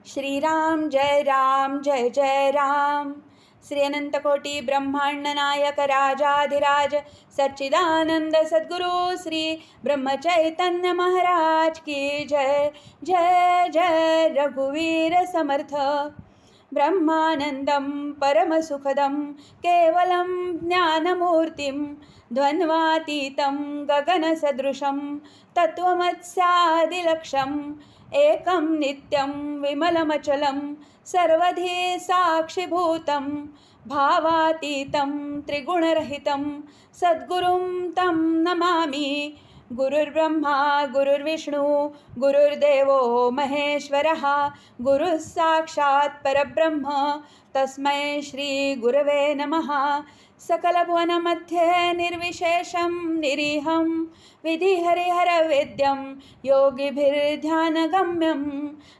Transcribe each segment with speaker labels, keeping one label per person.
Speaker 1: श्रीराम जय जय राम। श्री अनंतकोटी ब्रह्मांड नायक राजाधिराज सच्चिदानंद सद्गुरु श्री ब्रह्मचैतन्य महाराज की जय। जय जय रघुवीर समर्थ। ब्रह्मानंदं परमसुखदं केवलं ज्ञानमूर्तिं द्वन्द्वातीतं गगनसदृशं तत्त्वमस्यादिलक्ष्यम् एकं नित्यं विमलमचलं सर्वधी साक्षिभूतं भावातीतं त्रिगुणरहितं सद्गुरुं तं नमामि। गुरुर्ब्रह्मा गुरुर्विष्णु गुरुर्देवो महेश्वरः गुरुः साक्षात् परब्रह्म तस्मै श्री गुरवे नमः। सकलभुवनमध्ये निर्विशेषं निरीहं विधिहरिहरवेद्यं योगिभिर्ध्यानगम्यं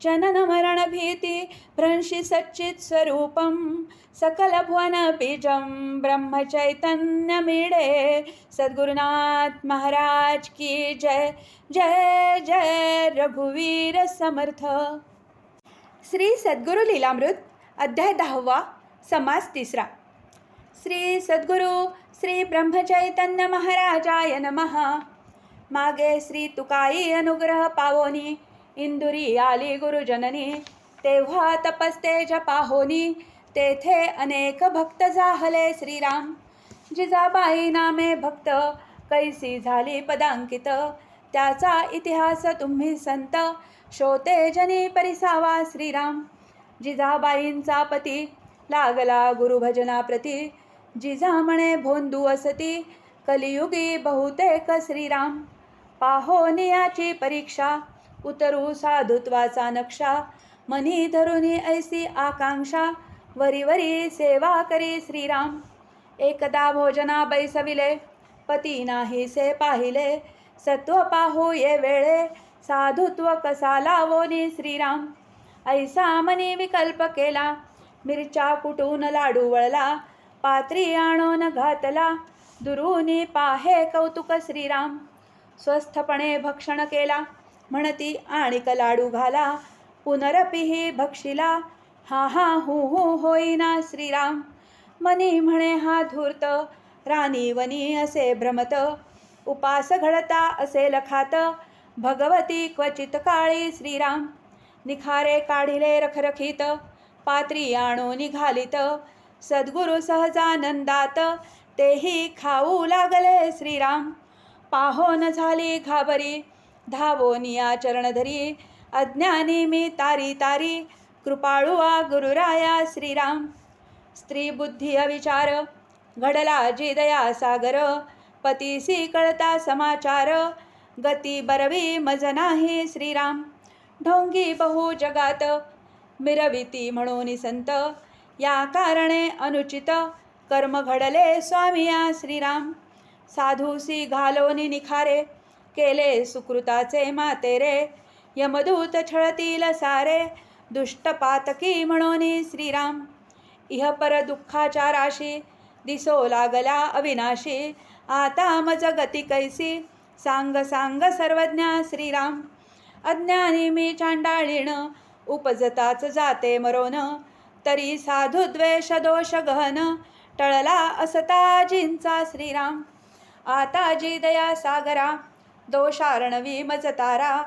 Speaker 1: जननमरणभीतिभ्रंशिसच्चित्स्वरूपं सकलभुवनबीजं ब्रह्मचैतन्यमीडे सद्गुरुनाथ महाराज की जय। जय जय रघुवीर समर्थ। श्री सद्गुरु लीलामृत अध्याय 10 समास 3। श्री सद्गुरु श्री ब्रह्मचैतन्य महाराजाय नमः। मागे श्री तुकाई अनुग्रह पावोनी इंदुरी आली गुरुजननी तेव्हा तपस्तेज पाहोनी तेथे अनेक भक्त जाहले श्रीराम। जिजाबाई नामे भक्त कैसी झाली पदांकित त्याचा इतिहास तुम्ही संत श्रोते जनी परिसावा श्रीराम। जिजाबाईंचा पती लागला गुरुभजनाप्रती जिजा म्हणे भोंदू असती कलियुगी बहुतेक श्रीराम। पाहोनी याची परीक्षा उतरू साधुत्वाचा नक्षा मनी धरुनी ऐसी आकांक्षा वरी वरी सेवा करी श्रीराम। एकदा भोजना बैसविले पती नाहीसे पाहिले सत्व पाहू ये वेळे साधुत्व कसा लावोनी श्रीराम। ऐसा मनी विकल्प केला मिरच्या कुटून लाडू वळला पात्री आणून घातला दुरुनी पाहे कौतुक श्रीराम। स्वस्थपणे भक्षण केला म्हणती आणिक लाडू घाला पुनरपिही भक्षिला हा हा हू हू होईना श्रीराम। मनी म्हणे हा धूर्त राणी वनी असे भ्रमत उपास घडता असे लखात भगवती क्वचित काळी श्रीराम। निखारे काढिले रखरखीत पात्री आणू निघालीत सद्गुरु सहजानंदात तेही खाऊ लागले श्रीराम। पाहोन झाली घाबरी धावोनिया चरणधरी अज्ञानी मी तारी तारी कृपाळुआ गुरुराया श्रीराम। स्त्री बुद्धी अविचार घडला जी दया सागर पतीसी कळता समाचार गती बरवी मज नाही श्रीराम। ढोंगी बहु जगात मिरविती म्हणून संत या कारणे अनुचित कर्म घडले स्वामिया श्रीराम। साधूसी घालोनी निखारे केले सुकृताचे मातेरे यमदूत छळतील सारे दुष्टपातकी म्हणून श्रीराम। इहपर दुःखाच्या राशी दिसो लागला अविनाशी आता मज गती कैसी सांग सांग सर्वज्ञा श्रीराम। अज्ञानी मी चांडाळीण उपजताच जाते मरोन तरी साधु द्वेष दोष गहन टळला असता जिंचा श्रीराम। आता जी दया सागरा दोषार्णवी मज तारा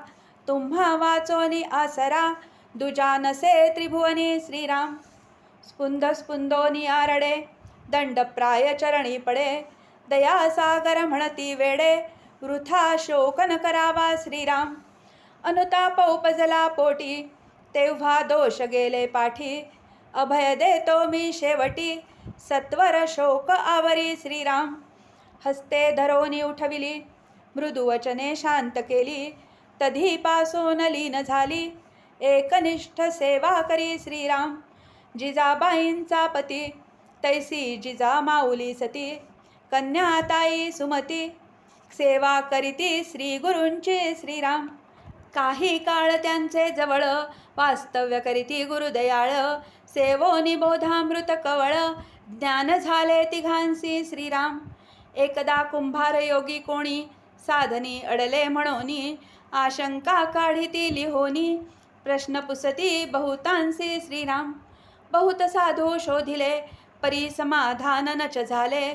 Speaker 1: तुम्हा वाचोनी आसरा दुजा नसे त्रिभुवनी श्रीराम। स्पुंद स्पुंदोनी आरडे दंडप्राय चरणी पडे दया सागर म्हणती वेडे वृथा शोक न करावा श्रीराम। अनुताप उपजला पोटी तेव्हा दोष गेले पाठी अभय देतो मी शेवटी सत्वर शोक आवरी श्रीराम। हस्ते धरोनी उठविली मृदुवचने शांत केली तधीपासून लीन झाली एकनिष्ठ सेवा करी श्रीराम। जिजाबाईंचा पती तैसी जिजा माऊली सती कन्या ताई सुमती सेवा करीती श्री गुरूंची श्रीराम। काही काळ त्यांचे जवळ वास्तव्य करीती गुरुदयाळ सेवोनी बोधामृत कवळ ज्ञान झाले तिघांसी श्रीराम। एकदा कुंभार योगी कोणी साधनी अडले म्हणोनी आशंका काढिती लिहोनी प्रश्न पुसती बहुतांसी श्रीराम. बहुत साधू शोधिले परी समाधान नच झाले.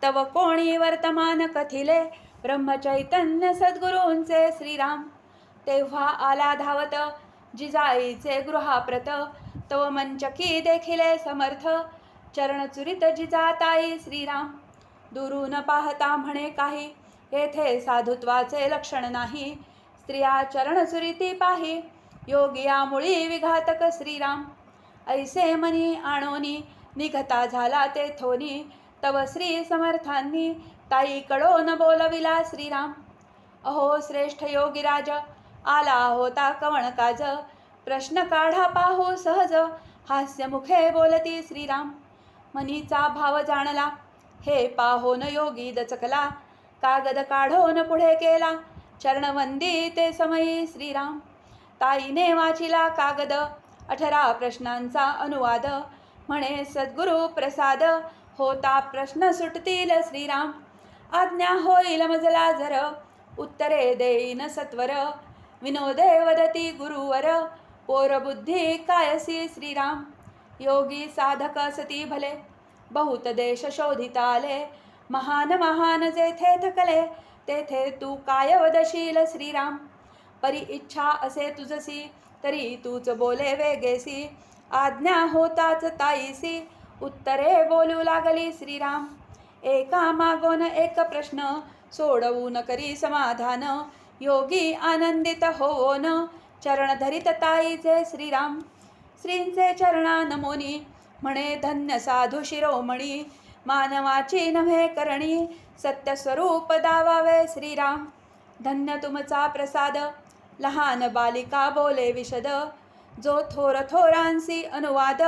Speaker 1: तव कोणी वर्तमान कथिले ब्रह्मचैतन्य सद्गुरूंचे श्रीराम. तेव्हा आला धावत जिजाईचे गृहाप्रत. तव मंचकी देखिले समर्थ चरणचुरित जिजाताई श्रीराम. दुरून पाहता म्हणे काही येथे साधुत्वाचे लक्षण नाही. स्त्रिया चरणचुरिती पाही योगिया मुळी विघातक श्रीराम. ऐसे मनी आणोनी निघता झाला तेथोनी. तव श्री समर्थांनी ताई कडोन बोलविला श्रीराम. अहो श्रेष्ठ योगीराज आला होता कवण काज. प्रश्न काढा पाहू सहज हास्यमुखे बोलती श्रीराम. मनीचा भाव जाणला हे पाहोन योगी दचकला. कागद काढून पुढे केला चरणवंदी ते समयी श्रीराम. ताईने वाचिला कागद 18 प्रश्नांचा अनुवाद. म्हणे सद्गुरु प्रसाद होता प्रश्न सुटतील श्रीराम. आज्ञा होईल मजला जर उत्तरे देईन सत्वर. विनोदे वदती गुरुवर पोरबुद्धी कायसी श्रीराम. योगी साधक सती भले बहुत देश शोधिता आले. महान महान जेथे थकले तेथे तू काय वदशील श्रीराम. परी इच्छा असे तुझसी तरी तूच बोले वेगेसी. आज्ञा होताच ताईसी उत्तरे बोलू लागली श्रीराम. एका मागोन एक प्रश्न सोडवून करी समाधान. योगी आनंदित होवोन चरण धरित ताईचे श्रीराम. श्रींचे चरणा नमोनी म्हणे धन्य साधू शिरोमणी. मानवाची नव्हे करणी सत्यस्वरूप दावावे श्रीराम. धन्य तुमचा प्रसाद लहान बालिका बोले विशद. जो थोर थोरांसी अनुवाद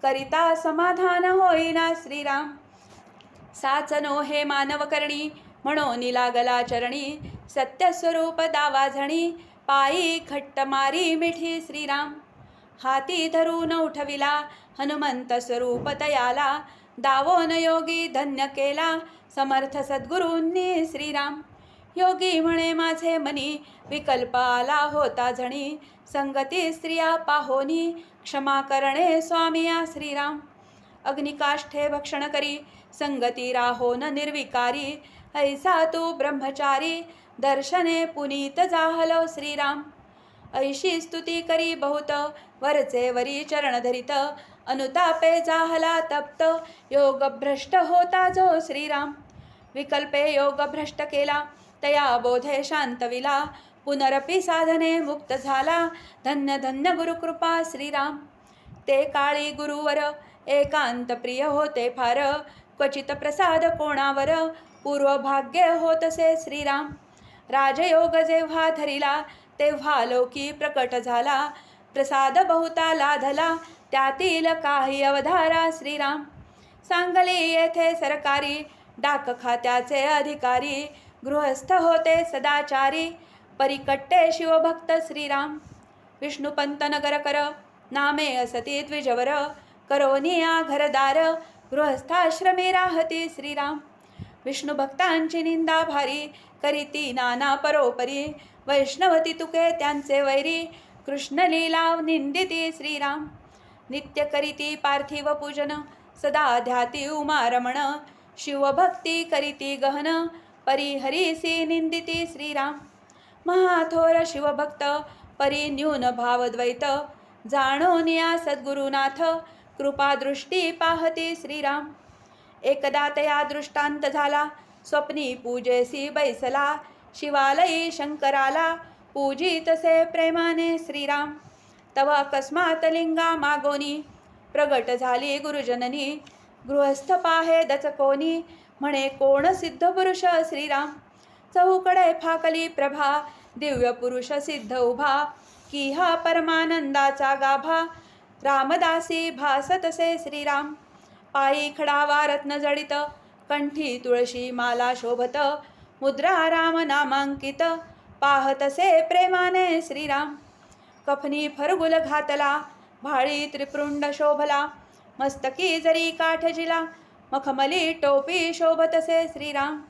Speaker 1: करिता समाधान होईना श्रीराम. साचनो हे मानव करणी म्हणून लागला चरणी. सत्यस्वरूप दावाझणी पायी खट्ट मारी मिठी श्रीराम. हाती धरून उठविला हनुमंत स्वरूप तयाला. दावोन योगी धन्य केला समर्थ सद्गुरूंनी श्रीराम. योगी म्हणे माझे मनी विकल्प आला होता झणी. संगती स्त्रिया पाहोनी क्षमा करणे स्वामिया श्रीराम. अग्निकाष्ठे भक्षण करी संगती राहोन निर्विकारी. ऐसा तू ब्रह्मचारी दर्शने पुनीत जाहलो श्रीराम. ऐशी स्तुती करी बहुत वरचे वरी चरण धरित. अनुतापे जाहला तप्त योग भ्रष्ट होता जो श्रीराम. विकल्पे योग भ्रष्ट केला तया बोधे शांतविला. पुनरपि साधने मुक्त झाला धन्य धन्य गुरुकृपा श्रीराम. ते काळी गुरुवर एकांत प्रिय होते फार. क्वचित प्रसाद कोणावर पूर्वभाग्य होतसे श्रीराम. राजयोग जेव्हा धरिला तेव्हा लोकी प्रकट झाला. प्रसाद बहुता लाधला त्यातील काही अवधारा श्रीराम. सांगली येथे सरकारी डाक खात्याचे अधिकारी. गृहस्थ होते सदाचारी परिकट्टे शिवभक्त श्रीराम. विष्णुपंत नगर कर नामे असती द्विजवर. करोनिया घरदार गृहस्थाश्रमे राहती श्रीराम. विष्णुभक्तांची निंदा भारी करीती नाना परोपरी. वैष्णवती तुके त्यांचे वैरी कृष्ण लीला निंदिती श्रीराम. नित्य करीती पार्थिव पूजन सदा ध्याती उमारमण. शिवभक्ती करीती गहन परिहरीसी निंदिती श्रीराम. महाथोर शिवभक्त परी न्यून भावद्वैत. जाणोनिया सद्गुरुनाथ कृपादृष्टी पाहती श्रीराम. एकदा तया दृष्टांत झाला स्वप्नी पूजेसी बैसला. शिवालयी शंकराला पूजितसे प्रेमाने श्रीराम. तवा अकस्मात लिंगा मागोनी प्रगट झाली गुरुजननी. गृहस्थ पाहे दचकोनी म्हणे कोण सिद्ध पुरुष श्रीराम. चहूकडे फाकली प्रभा दिव्य पुरुष सिद्ध उभा. की हा परमानंदाचा गाभा रामदासी भासतसे श्रीराम. पायी खडावा रत्न जडित कंठी तुळशी माला शोभत. मुद्रा राम नामांकित पाहतसे प्रेमाने श्रीराम. कफनी फरगुल घातला भाळी त्रिपुंड शोभला. मस्तकी जरी काठजिला मखमली टोपी शोभतसे श्रीराम.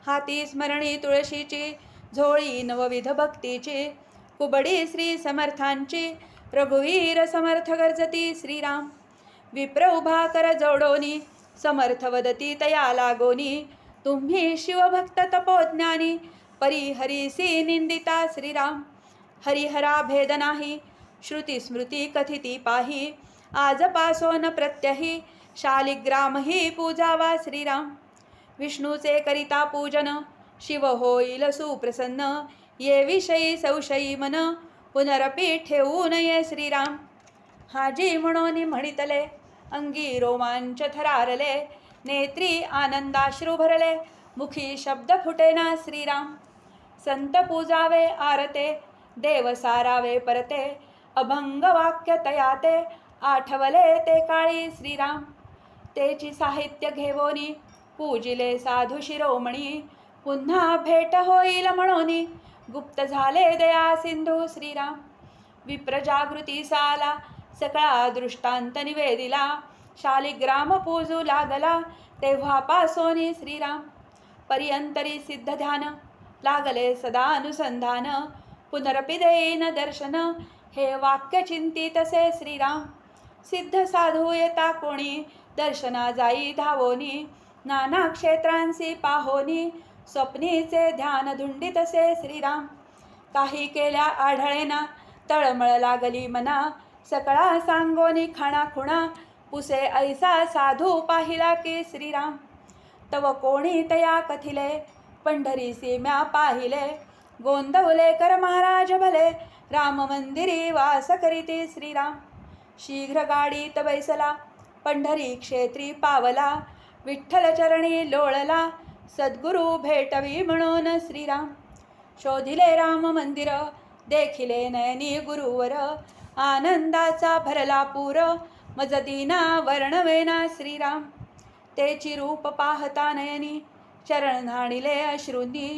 Speaker 1: हाती स्मरणी तुळशीची झोळी नवविध भक्तीची. कुबडी श्री समर्थांची रघुवीर समर्थ गर्जती श्रीराम. विप्र उभा कर जोडोनी समर्थ वदती तया लागोनी. तुम्ही शिवभक्त तपोज्ञानी परिहरीसी निंदिता श्रीराम. हरिहरा भेद नाही श्रुती स्मृती कथिती पाही. आजपासोन प्रत्यही शालिग्रामही पूजावा श्रीराम. विष्णूचे करिता पूजन शिव होईल सुप्रसन्न. ये विषयी संशयी मन पुनरपी ठेवू नये श्रीराम. हाजी म्हणून म्हणितले अंगी रोमांच थरारले. नेत्री आनंदाश्रू भरले मुखी शब्द फुटेना श्रीराम. संत पूजावे आरते देव सारावे परते. अभंग वाक्य तयाते आठवले ते काळी श्रीराम. तेची साहित्य घेवोनी पूजिले साधू शिरोमणी. पुन्हा भेट होईल म्हणोनी गुप्त झाले दया सिंधू श्रीराम. विप्र जागृती साला सकळा दृष्टांत निवेदिला. शालिग्राम पूजू लागला तेव्हापासोनी श्रीराम. पर्यंतरी सिद्ध ध्यान लागले सदा अनुसंधान. पुनरपि देईन दर्शन हे वाक्य चिंतितसे श्रीराम. सिद्ध साधू येता कोणी दर्शना जाई धावोनी. नाना क्षेत्रांसी पाहोनी स्वप्नीचे ध्यान धुंडितसे श्रीराम. काही केल्या आढळेना तळमळ लागली मना. सकळा सांगोनी खाणा खुणा पुसे ऐसा साधू पाहिला की श्रीराम. तव कोणी तया कथिले पंढरीसी म्या पाहिले. गोंदवले कर महाराज भले राम मंदिरी वास करीती श्रीराम. शीघ्र गाडीत बैसला पंढरी क्षेत्री पावला. विठ्ठल चरणी लोळला सद्गुरु भेटवी म्हणून श्रीराम. शोधिले राम मंदिर देखिले नयनी गुरुवर. आनंदाचा भरला पूर मज दीना वर्णवेना श्रीराम. तेची रूप पाहता नयनी चरण धाणिले अश्रूंनी.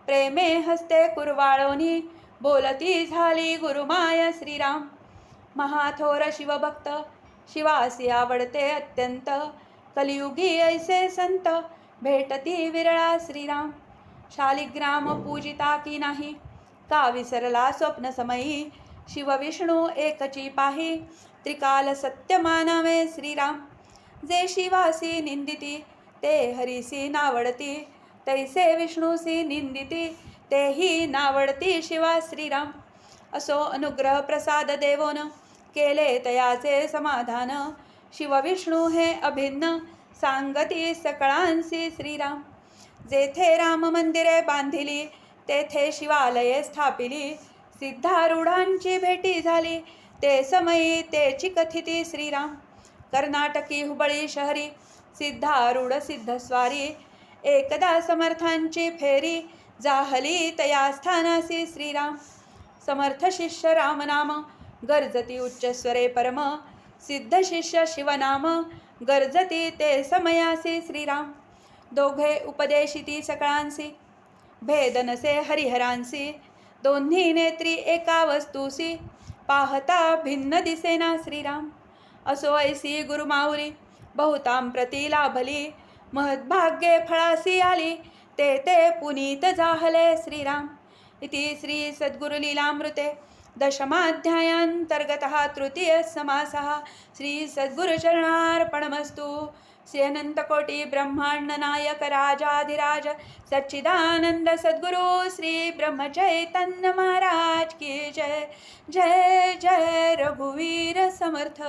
Speaker 1: प्रेमे हस्ते कुरवाळोनी बोलती झाली गुरुमाय श्रीराम. महाथोर शिवभक्त शिवासी आवडते अत्यंत. कलियुगी ऐसे संत भेटती विरळा श्रीराम. शालिग्राम पूजिता की नाही का विसरला स्वप्न समयी. शिव विष्णू एकची पाही त्रिकाल सत्य मानावे श्रीराम. जे शिवासी निंदिती ते हरीसी नावडती. तैसे विष्णूसी निंदिती तेही नावडती शिवा श्रीराम. असो अनुग्रह प्रसाद देवोन केले तयाचे समाधान. शिव विष्णू हे अभिन्न सांगती सकळांसी श्रीराम. जेथे राम मंदिरे बांधिली तेथे शिवालये स्थापिली. सिद्धारूढांची भेटी झाली ते समयी तेची कथिती श्रीराम. कर्नाटकी हुबळी शहरी सिद्धारूढ सिद्धस्वारी. एकदा समर्थांची फेरी जाहली तया स्थानासी श्रीराम. समर्थ शिष्य रामनाम गर्जती उच्चस्वरे परम. सिद्ध शिष्य शिवनाम गर्जती ते समयासी श्रीराम. दोघे उपदेशिती सकळांसी भेद नसे हरिहरांसी. दोन्ही नेत्री एका वस्तूसी पाहता भिन्न दिसेना श्रीराम. असो ऐसी गुरुमाऊली बहुतां प्रती लाभली. महद्भाग्ये फळासी आली ते ते पुनीत जाहले श्रीराम. इति श्री सद्गुरुलीलामृते दशमाध्यायांतर्गतः तृतीय समासः. श्री सद्गुरुचरणार्पणमस्तु. श्री अनंतकोटी ब्रह्मांड नायक राजाधिराज सच्चिदानंद सद्गुरु श्री ब्रह्मचैतन्य महाराज की जय. जय जय रघुवीर समर्थ.